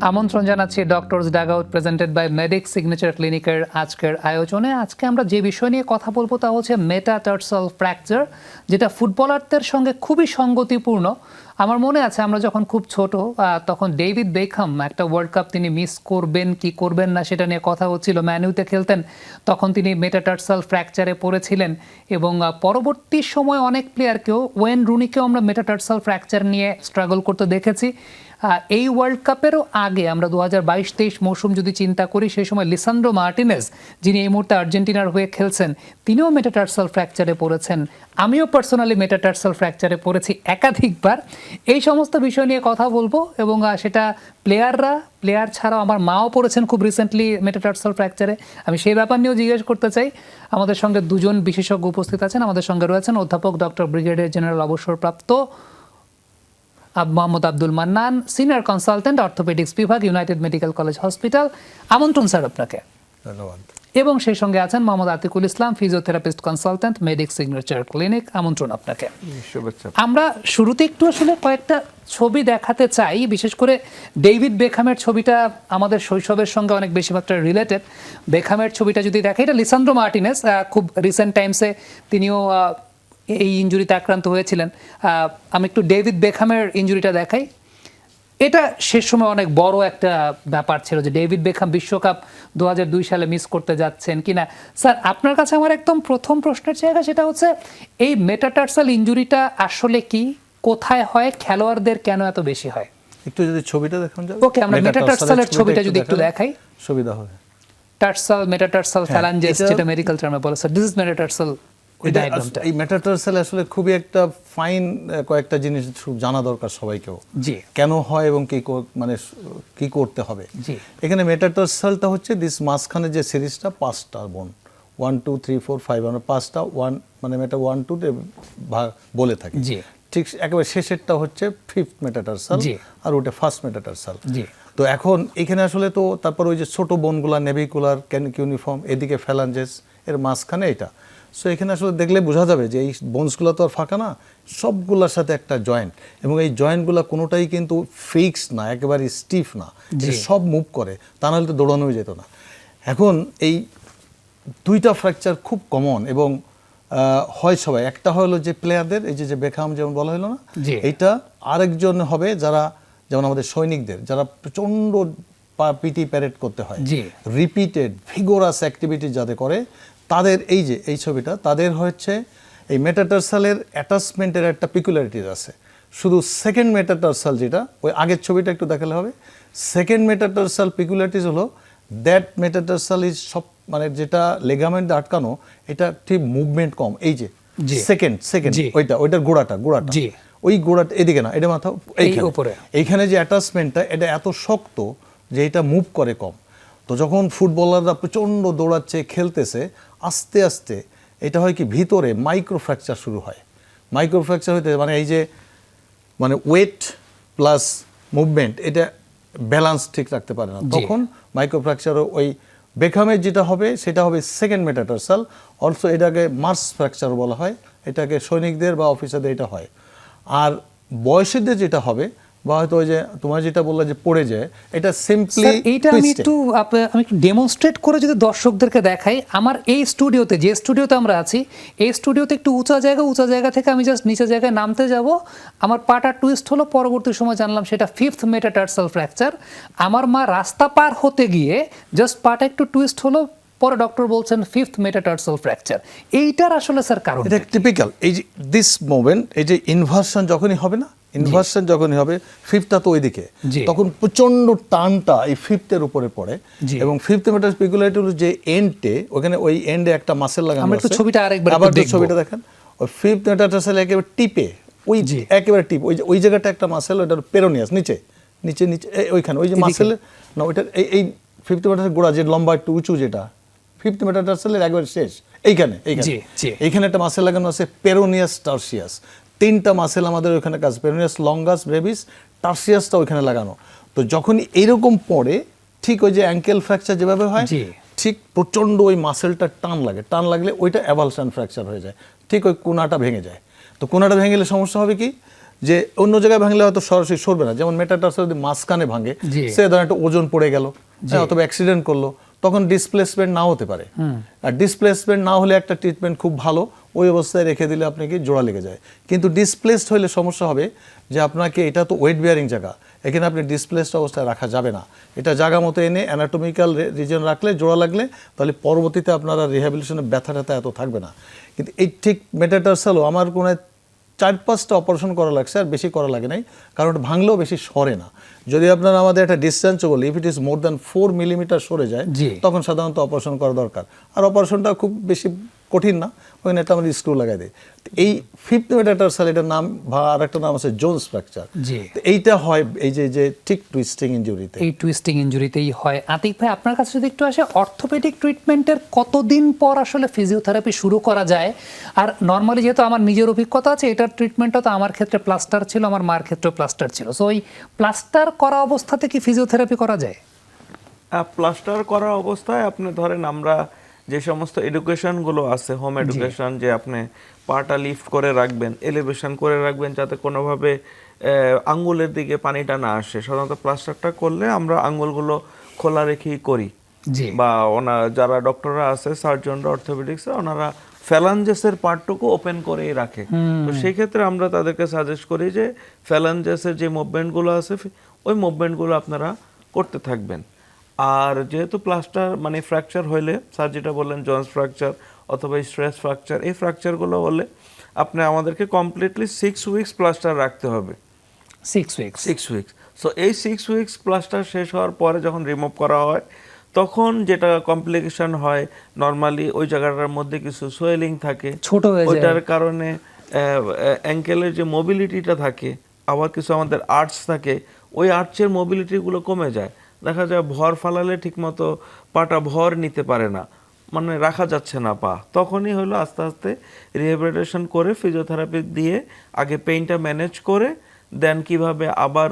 আমন্ত্রণ জানাচ্ছি Doctors Dugout presented by Medic Signature ক্লিনিকের আজকের আয়োজনে। আজকে আমরা যে বিষয় নিয়ে কথা বলবো তা হচ্ছে মেটাটার্সাল ফ্র্যাকচার, যেটা ফুটবলারদের সঙ্গে খুবই সঙ্গতিপূর্ণ। আমার মনে আছে আমরা যখন খুব ছোট তখন ডেভিড বেকহাম একটা ওয়ার্ল্ড কাপ তিনি মিস করবেন কি করবেন না সেটা নিয়ে কথা হচ্ছিল। ম্যানইউতে খেলতেন, তখন তিনি মেটাটার্সাল ফ্র্যাকচারে পড়েছিলেন এবং পরবর্তী সময় অনেক প্লেয়ারকেও, ওয়েন রুনিকেও আমরা মেটাটার্সাল ফ্র্যাকচার নিয়ে স্ট্রাগল করতে দেখেছি। এই ওয়ার্ল্ড কাপেরও আগে আমরা 2022-23 মৌসুম যদি চিন্তা করি, সেই সময় লিসান্ড্রো মার্টিনেজ, যিনি এই মুহূর্তে আর্জেন্টিনার হয়ে খেলছেন, তিনিও মেটাটার্সাল ফ্র্যাকচারে পড়েছেন। আমিও পার্সোনালি মেটাটার্সাল ফ্র্যাকচারে পড়েছি একাধিকবার। এই সমস্ত বিষয় নিয়ে কথা বলবো এবং সেটা প্লেয়ার ছাড়াও আমার মাও পড়েছেন খুব রিসেন্টলি মেটাটার্সাল ফ্র্যাকচারে। আমি সেই ব্যাপার নিয়েও জিজ্ঞেস করতে চাই। আমাদের সঙ্গে দুজন বিশেষজ্ঞ উপস্থিত আছেন। আমাদের সঙ্গে রয়েছেন অধ্যাপক ডক্টর ব্রিগেডিয়ার জেনারেল অবসরপ্রাপ্ত Mohammad Abdul Mannan, senior consultant orthopaedics বিভাগ, ইউনাইটেড মেডিকেল কলেজ হসপিটাল। আমন্ত্রণ স্যার আপনাকে। ধন্যবাদ। এবং সেই সঙ্গে আছেন Mohammad Atikul Islam, physiotherapist consultant, medic signature clinic. আমন্ত্রণ আপনাকে। আমরা শুরুতে একটু আসলে কয়েকটা ছবি দেখাতে চাই, বিশেষ করে ডেভিড বেকহামের ছবিটা আমাদের শৈশবের সঙ্গে অনেক বেশি মাত্রায় রিলেটেড। বেকহামের ছবিটা যদি দেখে, এটা লিসান্ড্রো মার্টিনেজ, খুব রিসেন্ট টাইমসে তিনিও এই ইনজুরিতে আক্রান্ত হয়েছিলেন। আমি একটু ডেভিড বেকহামের ইনজুরিটা দেখাই। এটা শেষ সময় অনেক বড় একটা ব্যাপার ছিল যে ডেভিড বেকহাম বিশ্বকাপ 2002 সালে মিস করতে যাচ্ছেন কিনা। স্যার, আপনার কাছে আমার একদম প্রথম প্রশ্নের জায়গা, সেটা হচ্ছে এই মেটাটার্সাল ইনজুরিটা আসলে কি, কোথায় হয়, খেলোয়াড়দের কেন এত বেশি হয়? একটু যদি ছবিটা দেখান যাবে। ওকে, আমরা মেটাটার্সালের ছবিটা যদি একটু দেখাই, সুবিধা হবে। মেটাটার্সাল ফ্যালাঞ্জেস, যেটা মেডিকেল টার্মে বলে স্যার, দিস ইজ মেটাটার্সাল। এই মেটাটার্সাল আসলে খুবই একটা ফাইন কয়েকটা জিনিস জানা দরকার সবাইকেও। জি। কেন হয় এবং কি করতে হবে। জি। এখানে মেটাটার্সালটা হচ্ছে দিস মাঝখানে যে সিরিজটা 5টা বোন, 1 2 3 4 5, আমরা 5টা 1 মানে মেটা 1 2 বলে থাকি। জি। ঠিক একেবারে শেষেরটা হচ্ছে 5th মেটাটার্সাল, আর ওটা 1st মেটাটার্সাল। জি। তো এখন এখানে আসলে তো তারপর ওই যে ছোট বোনগুলা নেভিকুলার, কিউনিফর্ম, এদিকে ফ্যালাঞ্জেস, এর মাঝখানে এটা। সো এখানে আসলে দেখলে বোঝা যাবে যে এই বোনসগুলো তো আর ফাঁকা না, সবগুলোর সাথে একটা জয়েন্ট, এবং এই জয়েন্টগুলো কোনোটাই কিন্তু ফিক্স না, একেবারে স্টিফ না, সব মুভ করে, তা নাহলে তো দৌড়ানোই যেত না। এখন এই দুইটা ফ্র্যাকচার খুব কমন এবং হয় সবাই। একটা হলো যে প্লেয়ারদের, এই যে বেকহাম যেমন বলা হলো না, এইটা আরেকজন হবে যারা যেমন আমাদের সৈনিকদের, যারা প্রচণ্ড পিটি প্যারেড করতে হয়, রিপিটেড ভিগোরাস অ্যাক্টিভিটি যাদের করে, তাদের এই ছবিটা, তাদের হচ্ছে এই মেটাটার্সালের অ্যাটাচমেন্টের একটা পিকুলারিটিস আছে। শুধু সেকেন্ড মেটাটার্সাল, যেটা ওই আগের ছবিটা একটু দেখালে হবে, সেকেন্ড মেটাটার্সাল পিকুলারিটিস হলো দ্যাট মেটাটার্সাল ইজ সব মানে যেটা লেগামেন্ট আটকানো, এটা ঠিক মুভমেন্ট কম। এই যে সেকেন্ড ওইটার গোড়াটা ওই গোড়াটা এদিকে না, এটা মাথা এইখানে যে অ্যাটাচমেন্টটা, এটা এত শক্ত যে এটা মুভ করে কম। তো যখন ফুটবলাররা প্রচণ্ড দৌড়াচ্ছে, খেলতেছে, আস্তে আস্তে এটা হয় কি ভিতরে মাইক্রো ফ্র্যাকচার শুরু হয়। মাইক্রো ফ্র্যাকচার হইতে মানে এই যে মানে ওয়েট প্লাস মুভমেন্ট, এটা ব্যালেন্স ঠিক রাখতে পারে না, তখন মাইক্রো ফ্র্যাকচারও ওই বেকহামের যেটা হবে সেটা হবে সেকেন্ড মেটাটার্সাল। অলসো এটাকে মার্স ফ্র্যাকচার বলা হয়, এটাকে সৈনিকদের বা অফিসারদের এটা হয়। আর বয়সীদের যেটা হবে, বা হয়তো ওই যে তোমার যেটা বললা যে পড়ে যায়, এটা সিম্পলি এইটা আমি একটু ডেমনস্ট্রেট করে যদি দর্শকদেরকে দেখাই। আমার এই স্টুডিওতে, যে স্টুডিওতে আমরা আছি, এই স্টুডিওতে একটু উঁচা জায়গা থেকে আমি জাস্ট নিচে জায়গায় নামতে যাব, আমার পাটা টুইস্ট হলো, পরবর্তী সময় জানলাম সেটা 5th মেটাটার্সাল ফ্র্যাকচার। আমার মা রাস্তা পার হতে গিয়ে জাস্ট পাটা একটু টুইস্ট হলো, পরে ডক্টর বলছেন 5th মেটাটার্সাল ফ্র্যাকচার। এইটার আসলে স্যার কারণ এটা টিপিক্যাল। এই যে দিস মোমেন্ট, এই যে ইনভার্সন যখনই হবে না, ইনভার্সন যখনই হবে, 5টা তো ওইদিকে, তখন প্রচন্ড টানটা এই 5th-এর উপরে পড়ে, এবং 5th মেটাটার্সাল পিকুলারিটি হলো যে এন্ডে, ওখানে ওই এন্ডে একটা মাসেল লাগানো আছে। আমরা একটু ছবিটা আরেকবার আবার ছবিটা দেখেন, ওই 5th মেটাটার্সাল একেবারে টিপে, ওই একেবারে টিপ, ওই জায়গাটা একটা মাসেল, ওইটার পেরোনিয়াস, নিচে ওইখানে ওই যে মাসেল না, ওইটা এই 5th মেটাটার্সাল গোড়া যে লম্বা একটু উঁচু, যেটা 5th মেটাটার্সালের একবার শেষ, এইখানে একটা মাসেল লাগানো আছে, পেরোনিয়াস টার্সিয়াস। 3টা মাসেল আমাদের ওইখানে কাজ, পেরোনিয়াস লঙ্গাস, ব্রেভিস, টার্সিয়াসটা ওইখানে লাগানো। তো যখন এইরকম পড়ে, ঠিক ওই যে অ্যাঙ্কেল ফ্র্যাকচার যেভাবে হয়, ঠিক প্রচণ্ড ওই মাসেলটা টান লাগলে ওইটা অ্যাভালশন ফ্র্যাকচার হয়ে যায়, ঠিক ওই কোনাটা ভেঙে যায়। তো কোনাটা ভেঙে গেলে সমস্যা হবে কি, যে অন্য জায়গায় ভাঙলে হয়তো সরাসরি সরবে না, যেমন মেটাটার্সাল যদি মাঝখানে ভাঙে, জি। সে ধরেন একটা ওজন পড়ে গেল অথবা অ্যাক্সিডেন্ট করলো, তখন ডিসপ্লেসমেন্ট নাও হতে পারে। আর ডিসপ্লেসমেন্ট না হলে একটা ট্রিটমেন্ট খুব ভালো, ওই অবস্থায় রেখে দিলে আপনাকে জোড়া লেগে যায়। কিন্তু ডিসপ্লেসড হলে সমস্যা হবে যে আপনাকে, এটা তো ওয়েট বিয়ারিং জায়গা, এখানে আপনি ডিসপ্লেসড অবস্থায় রাখা যাবে না। এটা জায়গা মতো এনে অ্যানাটমিক্যাল রিজন রাখলে, জোড়া লাগলে, তাহলে পরবর্তীতে আপনারা রিহ্যাবিলিটেশনের ব্যথা ট্যাথা এত থাকবে না। কিন্তু এই ঠিক মেটাটার্সালও আমার কোনো 4-5টা অপারেশন করা লাগছে, আর বেশি করা লাগে নাই, কারণ ওটা ভাঙলেও বেশি সরে না। যদি আপনার আমাদের একটা ডিসটেন্স বলি, if it is more than 4 millimetre সরে যায়, জি। তখন সাধারণত অপারেশন করা দরকার। আর অপারেশনটা খুব বেশি কঠিন না, ওখানে একটা আমরা স্ক্রু লাগাই দিই। এই 5th মেটাটার্সাল, এটার নাম বা আর একটা নাম আছে জোন্স ফ্র্যাকচার। জি। এইটা হয় এই যে ঠিক টুইস্টিং ইনজুরিতে। এই টুইস্টিং ইনজুরিতেই হয়। আতিক ভাই, আপনার কাছে যদি একটু আসে, অর্থোপেডিক ট্রিটমেন্টের কতদিন পর আসলে ফিজিওথেরাপি শুরু করা যায়? আর নর্মালি যেহেতু আমার নিজের অভিজ্ঞতা আছে, এটার ট্রিটমেন্টটা তো আমার ক্ষেত্রে প্লাস্টার ছিল, আমার মার ক্ষেত্রে প্লাস্টার ছিল। সো ওই প্লাস্টার করা অবস্থাতে কি ফিজিওথেরাপি করা যায়? প্লাস্টার করা অবস্থায় আপনি ধরেন, আমরা যে সমস্ত এডুকেশনগুলো আছে, হোম এডুকেশন, যে আপনি পাটা লিফট করে রাখবেন, এলিভেশন করে রাখবেন, যাতে কোনোভাবে আঙ্গুলের দিকে পানিটা না আসে। সাধারণত প্লাস্টারটা করলে আমরা আঙ্গুলগুলো খোলা রেখেই করি। জি। বা যারা ডক্টররা আছে, সার্জনরা, অর্থোপেডিক্সরা, ওনারা ফ্যালাঞ্জেসের পার্টটুকু ওপেন করেই রাখে। তো সেই ক্ষেত্রে আমরা তাদেরকে সাজেস্ট করি যে ফ্যালাঞ্জেসের যে মুভমেন্টগুলো আছে, ওই মুভমেন্টগুলো আপনারা করতে থাকবেন। আর যেহেতু প্লাস্টার মানে ফ্র্যাকচার হইলে, স্যার যেটা বললেন জয়েন্ট ফ্র্যাকচার অথবা স্ট্রেস ফ্র্যাকচার, এই ফ্র্যাকচারগুলো হলে আপনি আমাদেরকে কমপ্লিটলি 6 উইকস প্লাস্টার রাখতে হবে। 6 উইকস। 6 উইকস। সো এই 6 উইকস প্লাস্টার শেষ হওয়ার পরে যখন রিমুভ করা হয়, তখন যেটা কমপ্লিকেশন হয়, নর্মালি ওই জায়গাটার মধ্যে কিছু সোয়েলিং থাকে, ছোট হয়ে যায়। ওইটার কারণে অ্যাঙ্কেলের যে মোবিলিটিটা থাকে, আবার কিছু আমাদের আর্টস থাকে, ওই আর্চের মোবিলিটিগুলো কমে যায়। দেখা যায় ভর ফালালে ঠিকমতো পাটা ভর নিতে পারে না, মানে রাখা যাচ্ছে না পা। তখনই হলো আস্তে আস্তে রিহ্যাবিলিটেশন করে, ফিজিওথেরাপি দিয়ে আগে পেইনটা ম্যানেজ করে, দেন কিভাবে আবার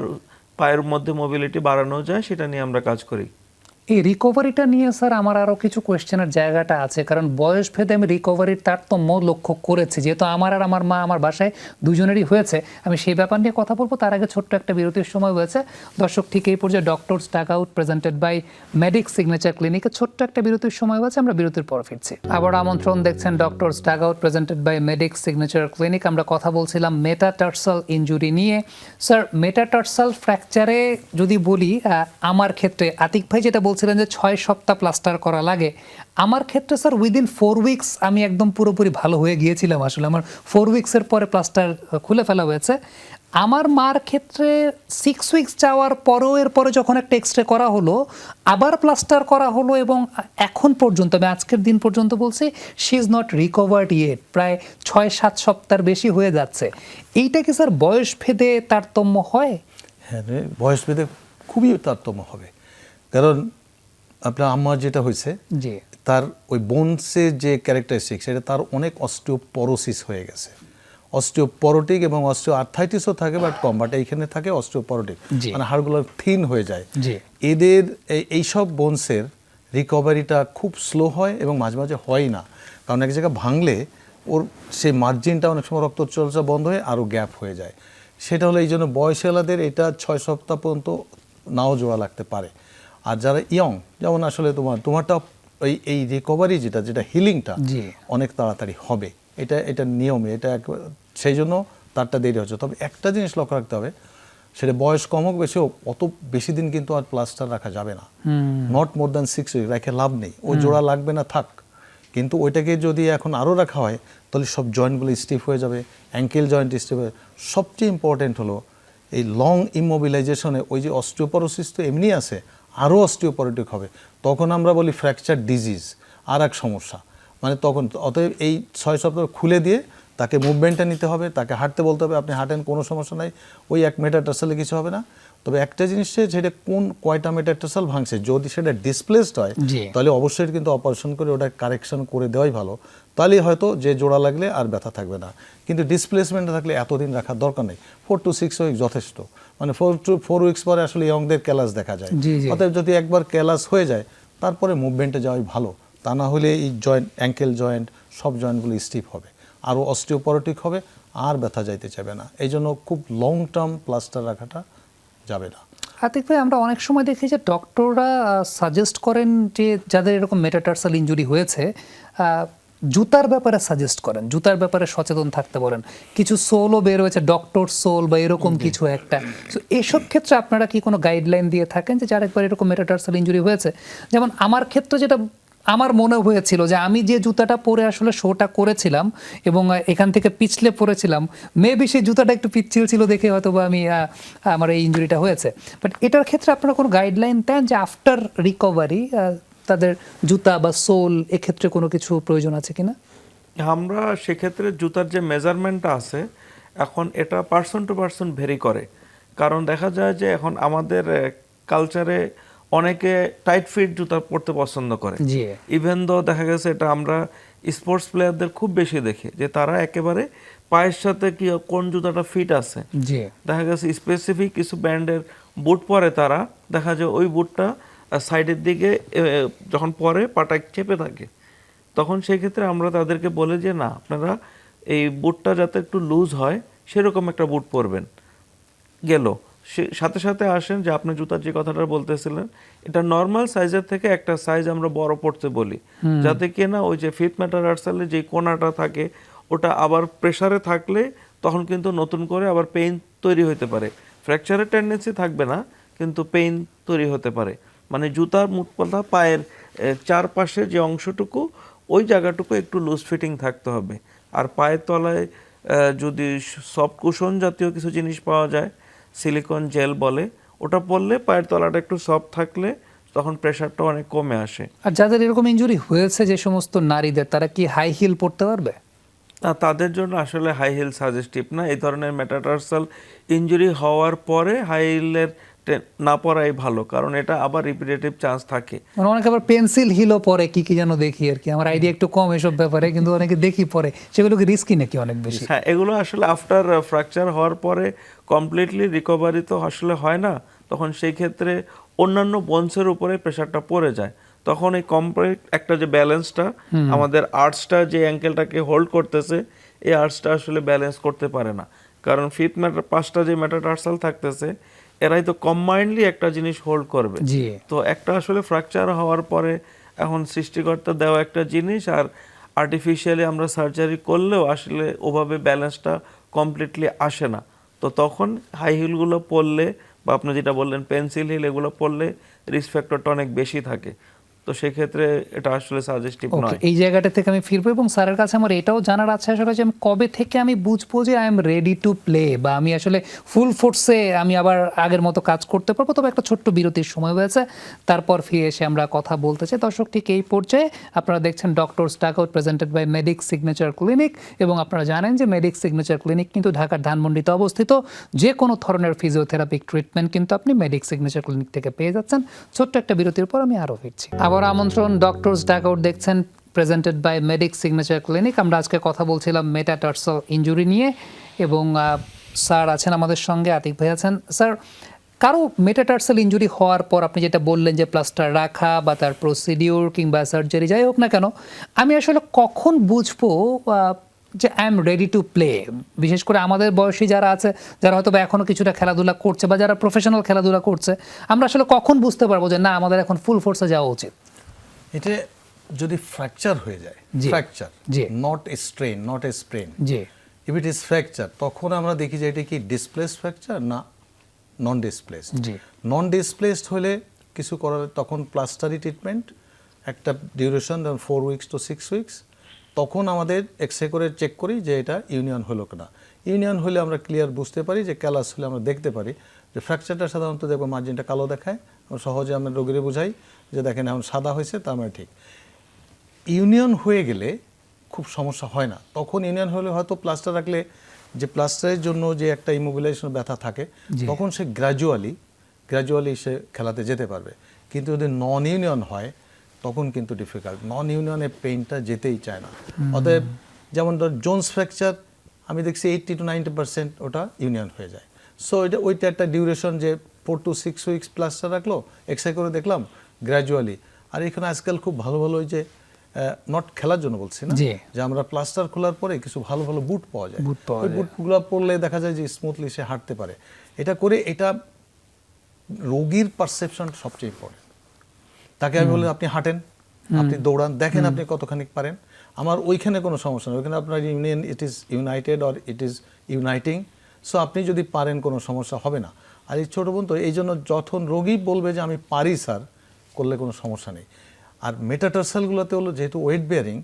পায়ের মধ্যে মোবিলিটি বাড়ানো যায়, সেটা নিয়ে আমরা কাজ করি। এই রিকভারিটা নিয়ে স্যার আমার আরও কিছু কোয়েশ্চেনের জায়গাটা আছে, কারণ বয়স ভেদে আমি রিকভারির তারতম্য লক্ষ্য করেছি। যেহেতু আমার আর আমার মা, আমার বাসায় দুজনেরই হয়েছে, আমি সেই ব্যাপার নিয়ে কথা বলবো। তার আগে ছোট্ট একটা বিরতির সময় হয়েছে। দর্শক, ঠিক এই পর্যায়ে Doctors Dugout presented by Medic Signature ক্লিনিকে ছোট্ট একটা বিরতির সময় হয়েছে, আমরা বিরতির পর ফিরছি। আবার আমন্ত্রণ, দেখছেন Doctors Dugout presented by Medic signature Clinic. আমরা কথা বলছিলাম মেটাটার্সাল ইনজুরি নিয়ে। স্যার, মেটাটার্সাল ফ্র্যাকচারে যদি বলি, আমার ক্ষেত্রে আতিক ভাই যেটা বলছিলেন যে 6 সপ্তাহ প্লাস্টার করা লাগে, আমার ক্ষেত্রে স্যার উইদিন 4 উইকস আমি একদম পুরোপুরি ভালো হয়ে গিয়েছিলাম। আসলে আমার 4 উইকসের পরে প্লাস্টার খুলে ফেলা হয়েছে। আমার মার ক্ষেত্রে 6 উইকস যাওয়ার পরেও, এরপরে যখন একটা এক্সরে করা হলো, আবার প্লাস্টার করা হলো, এবং এখন পর্যন্ত, আমি আজকের দিন পর্যন্ত বলছি, she is not recovered yet. প্রায় 6-7 সপ্তাহের বেশি হয়ে যাচ্ছে। এইটা কি স্যার বয়স ভেদে তারতম্য হয়? হ্যাঁ, বয়স ভেদে খুবই তারতম্য হবে। কারণ আপনার আম্মার যেটা হয়েছে, জি। তার ওই বোনসের যে ক্যারেক্টারিস্টিক, সেটা তার অনেক অস্টিওপরোসিস হয়ে গেছে। অস্টিওপরোটিক এবং অস্টিও আর্থাইটিসও থাকে, বাট কম, বাট এইখানে থাকে অস্টিওপরোটিক, জি। মানে হাড়গুলো থিন হয়ে যায়। জি। এদের এইসব বোনসের রিকভারিটা খুব স্লো হয় এবং মাঝে মাঝে হয় না, কারণ এক জায়গায় ভাঙলে ওর সেই মার্জিনটা অনেক সময় রক্ত চলাচল বন্ধ হয়ে আরও গ্যাপ হয়ে যায়। সেটা হলো এই জন্য বয়সওয়ালাদের এটা 6 সপ্তাহ পর্যন্ত নাও জোড়া লাগতে পারে। আর যারা ইয়ং, যেমন আসলে তোমারটা এই রিকভারি যেটা হিলিংটা জি। অনেক তাড়াতাড়ি হবে, এটা নিয়মে, এটা সেই জন্য তারটা দেরি হচ্ছে। তবে একটা জিনিস লক্ষ্য রাখতে হবে, সেটা বয়স কম হোক বেশি হোক, অত বেশি দিন কিন্তু আর প্লাস্টার রাখা যাবে না। নট মোর দ্যান 6 উইক রেখে লাভ নেই, ও জোড়া লাগবে না, থাক। কিন্তু ওইটাকে যদি এখন আরও রাখা হয়, তাহলে সব জয়েন্টগুলো স্টিফ হয়ে যাবে, অ্যাঙ্কেল জয়েন্ট স্টিফ হয়ে। সবচেয়ে ইম্পর্টেন্ট হলো এই লং ইমোবিলাইজেশনে ওই যে অস্টিওপরোসিস তো এমনি আছে, আরও অস্টিওপরোটিক হবে, তখন আমরা বলি ফ্র্যাকচার ডিজিজ, আর এক সমস্যা। মানে তখন অতএব এই 6 সপ্তাহ খুলে দিয়ে তাকে মুভমেন্টটা নিতে হবে, তাকে হাঁটতে বলতে হবে, আপনি হাঁটেন, কোনো সমস্যা নাই, ওই 1 মেটাটার্সালে কিছু হবে না। তবে একটা জিনিস, সেটা কয়টা মেটাটার্সাল ভাঙছে, যদি সেটা ডিসপ্লেসড হয়, তাহলে অবশ্যই কিন্তু অপারেশন করে ওটা কারেকশন করে দেওয়াই ভালো। তাহলে হয়তো যে জোড়া লাগলে আর ব্যথা থাকবে না। কিন্তু ডিসপ্লেসমেন্টে থাকলে এতদিন রাখার দরকার নেই, 4 to 6 উইক যথেষ্ট। মানে 4 উইকস পরে আসলে ইয়ংদের ক্যালাস দেখা যায়। অতএব যদি একবার ক্যালাস হয়ে যায়, তারপরে মুভমেন্টে যাওয়াই ভালো। তা না হলে এই জয়েন্ট, অ্যাঙ্কেল জয়েন্ট, সব জয়েন্টগুলো স্টিফ হবে, আরও অস্টিওপরোটিক হবে, আর ব্যথা যাইতে চাইবে না। এই জন্য খুব লং টার্ম প্লাস্টার রাখাটা যাবে না। আতিক ভাই, আমরা অনেক সময় দেখি যে ডক্টররা সাজেস্ট করেন যে যাদের এরকম মেটাটার্সাল ইনজুরি হয়েছে জুতার ব্যাপারে সাজেস্ট করেন, জুতার ব্যাপারে সচেতন থাকতে বলেন। কিছু সোলও বের হয়েছে, ডক্টর সোল বা এরকম কিছু একটা। তো এসব ক্ষেত্রে আপনারা কি কোনো গাইডলাইন দিয়ে থাকেন যে যার একবার এরকম মেটাটার্সাল ইনজুরি হয়েছে? যেমন আমার ক্ষেত্রে যেটা আমার মনে হয়েছিল যে আমি যে জুতাটা পরে আসলে শোটা করেছিলাম এবং এখান থেকে পিছলে পড়েছিলাম, মেবি সেই জুতাটা একটু পিচ্ছিল ছিল দেখে হয়তো বা আমি আমার এই ইনজুরিটা হয়েছে। বাট এটার ক্ষেত্রে আপনারা কোনো গাইডলাইন দেন যে আফটার রিকভারি তাদের জুতা বা সোল এক্ষেত্রে কোনো কিছু প্রয়োজন আছে কিনা? আমরা সেক্ষেত্রে জুতার যে মেজারমেন্টটা আছে এখন এটা পার্সন টু পার্সন ভেরি করে, কারণ দেখা যায় যে এখন আমাদের কালচারে অনেকে টাইট ফিট জুতা পরতে পছন্দ করে। জি। ইভেন দো দেখা গেছে এটা আমরা স্পোর্টস প্লেয়ারদের খুব বেশি দেখি যে তারা একেবারে পায়ের সাথে কি কোন জুতাটা ফিট আছে, জি। দেখা গেছে স্পেসিফিক কিছু ব্র্যান্ডের বুট পরে তারা, দেখা যায় ওই বুটটা সাইডের দিকে যখন পরে পাটা চেপে থাকে, তখন সেই ক্ষেত্রে আমরা তাদেরকে বলে যে না, আপনারা এই বুটটা যাতে একটু লুজ হয় সেরকম একটা বুট পরবেন। গেল সাথে সাথে আসেন যে আপনি জুতার যে কথাটা বলতেছিলেন, এটা নর্মাল সাইজের থেকে একটা সাইজ আমরা বড় পড়তে বলি, যাতে কি না ওই যে ফিফথ মেটাটার্সালে যে কোণাটা থাকে ওটা আবার প্রেসারে থাকলে তখন কিন্তু নতুন করে আবার পেইন তৈরি হতে পারে। ফ্র্যাকচারের টেন্ডেন্সি থাকবে না, কিন্তু পেইন তৈরি হতে পারে। মানে জুতার মোট কথা পায়ের চারপাশে যে অংশটুকু ওই জায়গাটুকু একটু লুজ ফিটিং থাকতে হবে। আর পায়ের তলায় যদি সফট কুশন জাতীয় কিছু জিনিস পাওয়া যায়, সিলিকন জেল বলে, ওটা পরলে পায়ের তলাটা একটু সফট থাকলে তখন প্রেশারটা অনেক কমে আসে। আর যাদের এরকম ইনজুরি হয়েছে যে সমস্ত নারীদের, তারা কি হাই হিল পরতে পারবে? না, তাদের জন্য আসলে হাই হিল সাজেস্টিভ না। এই ধরনের মেটাটার্সাল ইনজুরি হওয়ার পরে হাই হিলের না পরাই ভালো, কারণ এটা আবার রিপিটেটিভ চান্স থাকে। মানে অনেকে আবার পেন্সিল হিলও পরে, কি কি যেন দেখি আর কি, আমার আইডিয়া একটু কম এসব ব্যাপারে, কিন্তু অনেকে দেখি পরে, সেগুলো কি রিস্কি নাকি অনেক বেশি? হ্যাঁ, এগুলো আসলে আফটার ফ্র্যাকচার হওয়ার পরে কমপ্লিটলি রিকভারি তো আসলে হয় না, তখন সেই ক্ষেত্রে অন্যান্য বোনসের উপরে প্রেশারটা পড়ে যায়। তখন এই কমপ্লিট একটা যে ব্যালেন্সটা, আমাদের আর্টসটা যে অ্যাঙ্কেলটাকে হোল্ড করতেছে, এই আর্টসটা আসলে ব্যালেন্স করতে পারে না, কারণ পাঁচটা যে মেটাটার্সাল থাকতেছে এরাই তো কম্বাইন্ডলি একটা জিনিস হোল্ড করবে। জি। তো একটা আসলে ফ্র্যাকচার হওয়ার পরে এখন সৃষ্টিকর্তা দেওয়া একটা জিনিস, আর আর্টিফিশিয়ালি আমরা সার্জারি করলেও আসলে ওভাবে ব্যালেন্সটা কমপ্লিটলি আসে না। তো তখন হাই হিলগুলো পরলে বা আপনি যেটা বললেন পেন্সিল হিল, এগুলো পরলে রিস্ক ফ্যাক্টরটা অনেক বেশি থাকে। তো সেক্ষেত্রে এটা আসলে সাজেস্টিভ ওকে, নয়। এই জায়গাটা থেকে আমি ফিরবো এবং স্যারের কাছে আমার এটাও জানার আছে আসলে যে আমি কবে থেকে আমি বুঝবো যে I am ready to play, বা আমি আসলে ফুল ফোর্সে আমি আবার আগের মতো কাজ করতে পারবো। তবে একটা ছোট্ট বিরতির সময় হয়েছে, তারপর ফিরে এসে আমরা কথা বলতে চাই। দর্শক, ঠিক এই পর্যায়ে আপনারা দেখছেন Doctors Dugout presented by Medics Signature Clinic, এবং আপনারা জানেন যে মেডিক্স সিগনেচার ক্লিনিক কিন্তু ঢাকার ধানমন্ডিতে অবস্থিত। যে কোনো ধরনের ফিজিওথেরাপিক ট্রিটমেন্ট কিন্তু আপনি মেডিক্স সিগনেচার ক্লিনিক থেকে পেয়ে যাচ্ছেন। ছোট্ট একটা বিরতির পর আমি আরও ফিরছি। আবার আমন্ত্রণ, ডক্টরস ডাগআউট দেখছেন presented by Medics Signature Clinic. আমরা আজকে কথা বলছিলাম মেটাটার্সাল ইনজুরি নিয়ে, এবং স্যার আছেন আমাদের সঙ্গে, আতিক ভাই আছেন। স্যার, কারো মেটাটার্সাল ইনজুরি হওয়ার পর আপনি যেটা বললেন যে প্লাস্টার রাখা বা তার প্রসিডিওর কিংবা সার্জারি যাই হোক না কেন, আমি আসলে কখন বুঝবো যে I am ready to play? বিশেষ করে আমাদের বয়সী যারা আছে, যারা হয়তো বা এখনও কিছুটা খেলাধুলা করছে বা যারা প্রফেশনাল খেলাধুলা করছে, আমরা আসলে কখন বুঝতে পারবো যে না, আমাদের এখন ফুল ফোর্সে যাওয়া উচিত? এটা যদি ফ্র্যাকচার হয়ে যায়, জি। ফ্র্যাকচার, জি। Not a strain, not a sprain, জি। ইফ ইট ইজ ফ্র্যাকচার, তখন আমরা দেখি যে এটা কি ডিসপ্লেস ফ্র্যাকচার না নন ডিসপ্লেসড। জি। নন ডিসপ্লেসড হলে কিছু করার, তখন প্লাস্টারি ট্রিটমেন্ট একটা ডিউরেশন 4 উইকস টু 6 উইকস। তখন আমাদের এক্সরে করে চেক করি যে এটা ইউনিয়ন হলো কিনা। ইউনিয়ন হলে আমরা ক্লিয়ার বুঝতে পারি, যে ক্যালাস হলে আমরা দেখতে পারি যে ফ্র্যাকচারটা সাধারণত দেখবো মার্জিনটা কালো দেখায়, সহজে আমরা রোগীরে বোঝাই যে দেখেন এখন সাদা হয়েছে, তার মানে ঠিক। ইউনিয়ন হয়ে গেলে খুব সমস্যা হয় না। তখন ইউনিয়ন হলে হয়তো প্লাস্টার রাখলে যে প্লাস্টারের জন্য যে একটা ইমোবিলাইজেশন ব্যথা থাকে, তখন সে গ্র্যাজুয়ালি সে খেলাতে যেতে পারবে। কিন্তু যদি নন ইউনিয়ন হয় তখন কিন্তু ডিফিকাল্ট, নন ইউনিয়নে পেইনটা যেতেই চায় না। অতএব যেমন ধর জোন্স ফ্র্যাকচার, আমি দেখছি 80 to 90% ওটা ইউনিয়ন হয়ে যায়। সো ওইটা একটা ডিউরেশন যে 4 to 6 উইকস প্লাস্টার রাখলো, এক্সরে করে দেখলাম গ্র্যাজুয়ালি। আর এখানে আজকাল খুব ভালো ভালো ওই যে নট খেলার জন্য বলছি না, জি। যে আমরা প্লাস্টার খোলার পরে কিছু ভালো ভালো বুট পাওয়া যায়, বুট পাওয়া ওই বুটগুলো পরলে দেখা যায় যে স্মুথলি সে হাঁটতে পারে। এটা করে এটা রোগীর পারসেপশন সবচেয়ে ইম্পর্টেন্ট। তাকে আমি বলি আপনি হাঁটেন, আপনি দৌড়ান, দেখেন আপনি কতখানি পারেন, আমার ওইখানে কোনো সমস্যা নেই, ওইখানে আপনার union it is United or it is uniting, so আপনি যদি পারেন কোনো সমস্যা হবে না। আর এই ছোটো বোন তো এই জন্য যখন রোগী বলবে যে আমি পারি স্যার, করলে কোনো সমস্যা নেই। আর মেটাটার্সালগুলোতে হলো যেহেতু ওয়েট বেয়ারিং,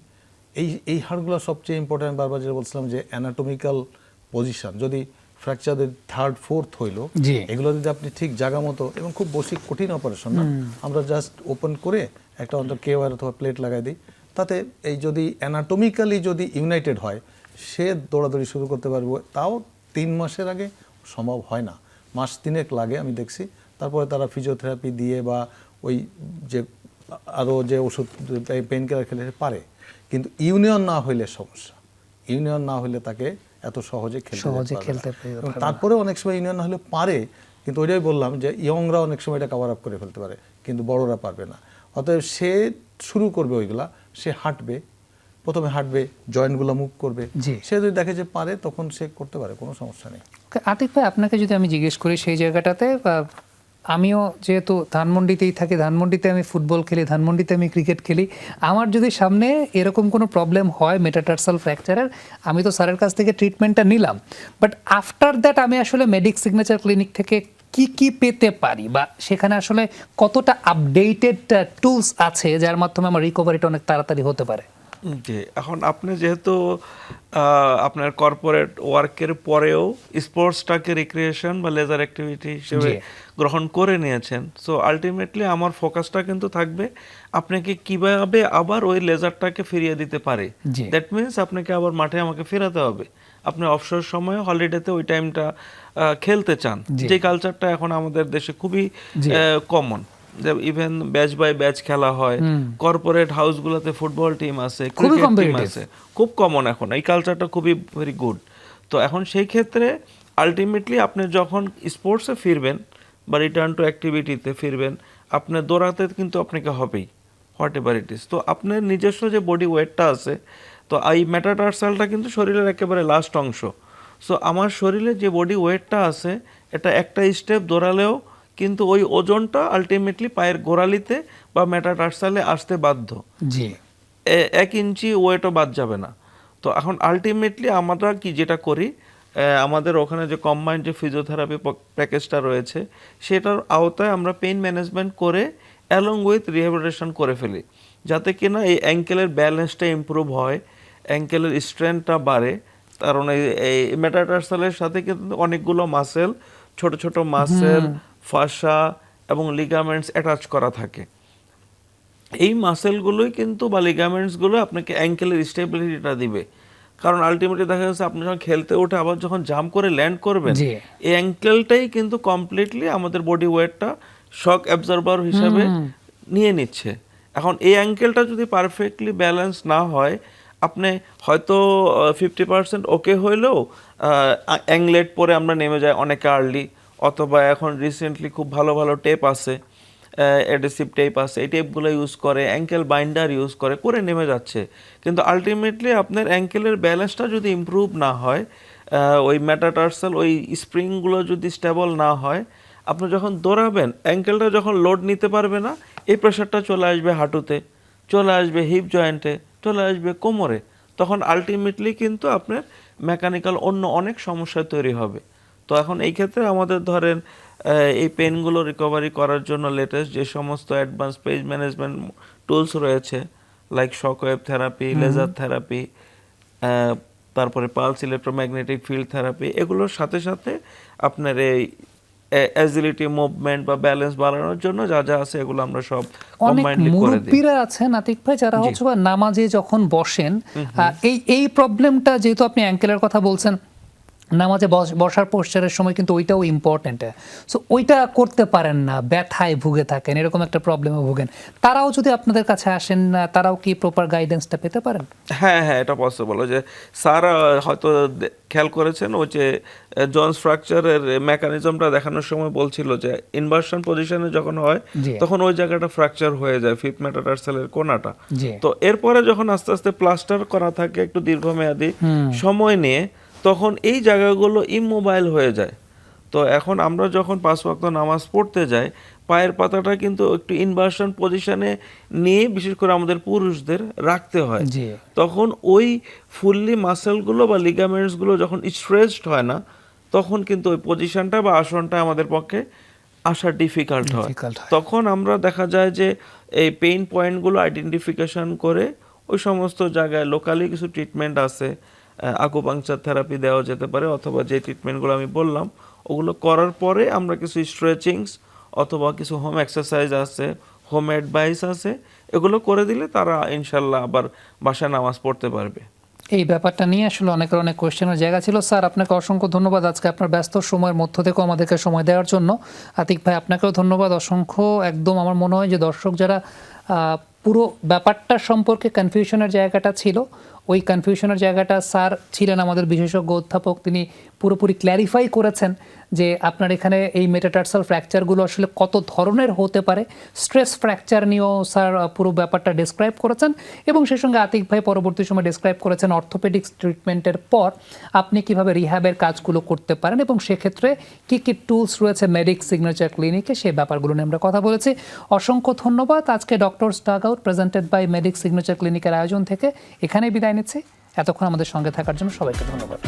এই হাড়গুলো সবচেয়ে ইম্পর্ট্যান্ট। বারবার যেটা বলছিলাম যে অ্যানাটমিক্যাল পজিশন, যদি ফ্র্যাকচারের থার্ড ফোর্থ হইলো, জি। এগুলো যদি আপনি ঠিক জায়গা মতো, এবং খুব বেশি কঠিন অপারেশন না, আমরা জাস্ট ওপেন করে একটা অন্তর কেওয়ার অথবা প্লেট লাগাই দিই, তাতে এই যদি অ্যানাটমিক্যালি যদি ইউনাইটেড হয়, সে দৌড়াদৌড়ি শুরু করতে পারবে। তাও 3 মাসের আগে সম্ভব হয় না, মাস 3 লাগে আমি দেখছি। তারপরে তারা ফিজিওথেরাপি দিয়ে বা ওই যে আরও যে ওষুধ পেইন কিলার খেলে পারে, কিন্তু ইউনিয়ন না হইলে সমস্যা। ইউনিয়ন না হইলে তাকে এত সহজে খেলতে পারে না। তারপরে অনেক সময় ইউনিয়ন না হলে পারে, কিন্তু ওইটাই বললাম যে ইয়ংরা অনেক সময় এটা কভার আপ করে ফেলতে পারে, কিন্তু বড়রা পারবে না। অতএব সে শুরু করবে ওইগুলা, সে হাঁটবে, প্রথমে হাঁটবে, জয়েন্টগুলো মুভ করবে, সে যদি দেখে যে পারে তখন সে করতে পারে, কোনো সমস্যা নেই। আতিক ভাই, আপনাকে যদি আমি জিজ্ঞেস করি সেই জায়গাটাতে, আমিও যেহেতু ধানমন্ডিতেই থাকি, ধানমন্ডিতে আমি ফুটবল খেলি, ধানমন্ডিতে আমি ক্রিকেট খেলি, আমার যদি সামনে এরকম কোনো প্রবলেম হয় মেটাটার্সাল ফ্র্যাকচারের, আমি তো স্যারের কাছ থেকে ট্রিটমেন্টটা নিলাম, বাট আফটার দ্যাট আমি আসলে মেডিক সিগনেচার ক্লিনিক থেকে কি কি পেতে পারি, বা সেখানে আসলে কতটা আপডেটেড টুলস আছে যার মাধ্যমে আমার রিকভারিটা অনেক তাড়াতাড়ি হতে পারে? জি, এখন আপনি যেহেতু আপনার কর্পোরেট ওয়ার্কের পরেও স্পোর্টসটাকে রিক্রিয়েশন বা লেজার অ্যাক্টিভিটি হিসেবে গ্রহণ করে নিয়েছেন, সো আলটিমেটলি আমার ফোকাসটা কিন্তু থাকবে আপনাকে কিভাবে আবার ওই লেজারটাকে ফিরিয়ে দিতে পারে। দ্যাট মিনস আপনাকে আবার মাঠে আমাকে ফেরাতে হবে। আপনি অবসর সময়ে হলিডেতে ওই টাইমটা খেলতে চান, যে কালচারটা এখন আমাদের দেশে খুবই common. Even batch by batch খেলা হয়, কর্পোরেট হাউসগুলোতে ফুটবল টিম আছে, ক্রিকেট টিম আছে, খুব কমন এখন এই কালচারটা, খুবই ভেরি গুড। তো এখন সেই ক্ষেত্রে আলটিমেটলি আপনি যখন স্পোর্টসে ফিরবেন বা রিটার্ন টু অ্যাক্টিভিটিতে ফিরবেন, আপনার দৌড়াতে কিন্তু আপনাকে হবেই, হোয়াট এভার ইট ইজ। তো আপনার নিজস্ব যে বডি ওয়েটটা আছে, তো এই মেটাটার্সালটা কিন্তু শরীরের একেবারে লাস্ট অংশ। সো আমার শরীরে যে বডি ওয়েটটা আছে, এটা একটা স্টেপ দৌড়ালেও কিন্তু ওই ওজনটা আলটিমেটলি পায়ের গোড়ালিতে বা মেটাটার্সালে আসতে বাধ্য। জি, 1 ইঞ্চি ওয়েটও বাদ যাবে না। তো এখন আলটিমেটলি আমরা কি যেটা করি, আমাদের ওখানে যে কম্বাইন্ড যে ফিজিওথেরাপি প্যাকেজটা রয়েছে, সেটার আওতায় আমরা পেইন ম্যানেজমেন্ট করে অ্যালং উইথ রিহ্যাবিলিটেশন করে ফেলি, যাতে কিনা এই অ্যাঙ্কেলের ব্যালেন্সটা ইমপ্রুভ হয়, অ্যাঙ্কেলের স্ট্রেংথটা বাড়ে। কারণ এই মেটাটার্সালের সাথে কিন্তু অনেকগুলো মাসেল, ছোট ছোট মাসেল, ফাসা এবং লিগামেন্টস অ্যাটাচ করা থাকে। এই মাসেলগুলোই কিন্তু বা লিগামেন্টসগুলো আপনাকে অ্যাঙ্কেলের স্টেবিলিটিটা দিবে। কারণ আলটিমেটলি দেখা যাচ্ছে আপনি যখন খেলতে উঠে আবার যখন জাম্প করে ল্যান্ড করবেন, এই অ্যাঙ্কেলটাই কিন্তু কমপ্লিটলি আমাদের বডি ওয়েটটা শক অ্যাবজর্বার হিসাবে নিয়ে নিচ্ছে। এখন এই অ্যাঙ্কেলটা যদি পারফেক্টলি ব্যালেন্স না হয়, আপনি হয়তো 50% ওকে হইলেও অ্যাংলেট পরে আমরা নেমে যাই অনেকে আর্লি, অথবা এখন রিসেন্টলি খুব ভালো ভালো টেপ আছে, অ্যাডহেসিভ টেপ আছে, এই টেপগুলো ইউজ করে, অ্যাঙ্কেল বাইন্ডার ইউজ করে নেমে যাচ্ছে। কিন্তু আলটিমেটলি আপনার অ্যাঙ্কেলের ব্যালেন্সটা যদি ইমপ্রুভ না হয়, ওই মেটাটার্সাল ওই স্প্রিংগুলো যদি স্টেবল না হয়, আপনি যখন দৌড়াবেন অ্যাঙ্কেলটা যখন লোড নিতে পারবে না, এই প্রেশারটা চলে আসবে হাঁটুতে, চলে আসবে হিপ জয়েন্টে, চলে আসবে কোমরে, তখন আলটিমেটলি কিন্তু আপনার মেকানিক্যাল অন্য অনেক সমস্যা তৈরি হবে। তো এখন এই ক্ষেত্রে আমাদের ধরেন এই পেনগুলো রিকভারি করার জন্য লেটেস্ট যে সমস্ত অ্যাডভান্স পেইন ম্যানেজমেন্ট টুলস রয়েছে, like shockwave therapy, laser therapy, তারপরে পালস ইলেকট্রোম্যাগনেটিক ফিল্ড থেরাপি, এগুলোর সাথে সাথে আপনার এই অ্যাজিলিটি, মুভমেন্ট বা ব্যালেন্স বাড়ানোর জন্য যা যা আছে এগুলো আমরা সব কম্বাইন্ডলি করে দিই। মুরব্বীরা আছেন আতিক ভাই, যারা হচ্ছে নামাজে যখন বসেন, এই প্রবলেমটা যেহেতু আপনি অ্যাঙ্কেলের কথা বলছেন, নামাজে বসার পোস্চারের সময় কিন্তু ওইটাও ইম্পর্টেন্ট। সো ওইটা করতে পারেন না, ব্যথায় ভুগে থাকেন, এরকম একটা প্রবলেমে ভুগেন, তারাও যদি আপনাদের কাছে আসেন, তারাও কি প্রপার গাইডেন্সটা পেতে পারেন? হ্যাঁ হ্যাঁ, এটা পসিবল। যে স্যার হয়তো খেয়াল করেছেন ওই যে জন স্ট্রাকচারের মেকানিজমটা দেখানোর সময় বলছিল যে ইনভার্সন পজিশনে যখন হয় জি। তখন ওই জায়গাটা ফ্র্যাকচার হয়ে যায়, ফিফথ মেটাটার্সালের কোনাটা। জি। তো এরপরে যখন আস্তে আস্তে প্লাস্টার করা থাকে একটু দীর্ঘমেয়াদী সময় নিয়ে, তখন এই জায়গাগুলো ইমোবাইল হয়ে যায়। তো এখন আমরা যখন 5 ওয়াক্ত নামাজ পড়তে যাই, পায়ের পাতাটা কিন্তু একটু ইনভার্সন পজিশনে নিয়ে বিশেষ করে আমাদের পুরুষদের রাখতে হয়। জি। তখন ওই ফুললি মাসেলগুলো বা লিগামেন্টসগুলো যখন স্ট্রেচড হয় না, তখন কিন্তু ওই পজিশনটা বা আসনটা আমাদের পক্ষে আসা ডিফিকাল্ট হয়। Difficult হয়। তখন আমরা দেখা যায় যে এই পেইন পয়েন্টগুলো আইডেন্টিফিকেশন করে ওই সমস্ত জায়গায় লোকালি কিছু ট্রিটমেন্ট আছে, আকুপাংচার থেরাপি দেওয়া যেতে পারে, অথবা যে ট্রিটমেন্টগুলো আমি বললাম ওগুলো করার পরে আমরা কিছু স্ট্রেচিংস অথবা কিছু হোম এক্সারসাইজ আছে, হোম অ্যাডভাইস আছে, এগুলো করে দিলে তারা ইনশাল্লাহ আবার বাসায় নামাজ পড়তে পারবে। এই ব্যাপারটা নিয়ে আসলে অনেকের অনেক কোয়েশ্চেনের জায়গা ছিল। স্যার, আপনাকে অসংখ্য ধন্যবাদ আজকে আপনার ব্যস্ত সময়ের মধ্য থেকেও আমাদেরকে সময় দেওয়ার জন্য। আতিক ভাই, আপনাকেও ধন্যবাদ অসংখ্য। একদম আমার মনে হয় যে দর্শক যারা পুরো ব্যাপারটা সম্পর্কে কনফিউশনের জায়গাটা ছিল, ওই কনফিউশনের জায়গাটা স্যার ছিলেন আমাদের বিশেষজ্ঞ অধ্যাপক, তিনি পুরোপুরি ক্ল্যারিফাই করেছেন যে আপনার এখানে এই মেটাটার্সাল ফ্র্যাকচারগুলো আসলে কত ধরনের হতে পারে। স্ট্রেস ফ্র্যাকচার নিয়েও স্যার পুরো ব্যাপারটা ডেসক্রাইব করেছেন, এবং সেই সঙ্গে আতিক ভাই পরবর্তী সময় ডেসক্রাইব করেছেন অর্থোপেডিক্স ট্রিটমেন্টের পর আপনি কিভাবে রিহ্যাবের কাজগুলো করতে পারেন, এবং সেক্ষেত্রে কী কী টুলস রয়েছে মেডিক সিগনেচার ক্লিনিকে, সেই ব্যাপারগুলো নিয়ে আমরা কথা বলেছি। অসংখ্য ধন্যবাদ। আজকে Doctors Dugout presented by Medic Signature ক্লিনিকের আয়োজন থেকে এখানেই বিদায় নিচ্ছি। এতক্ষণ আমাদের সঙ্গে থাকার জন্য সবাইকে ধন্যবাদ।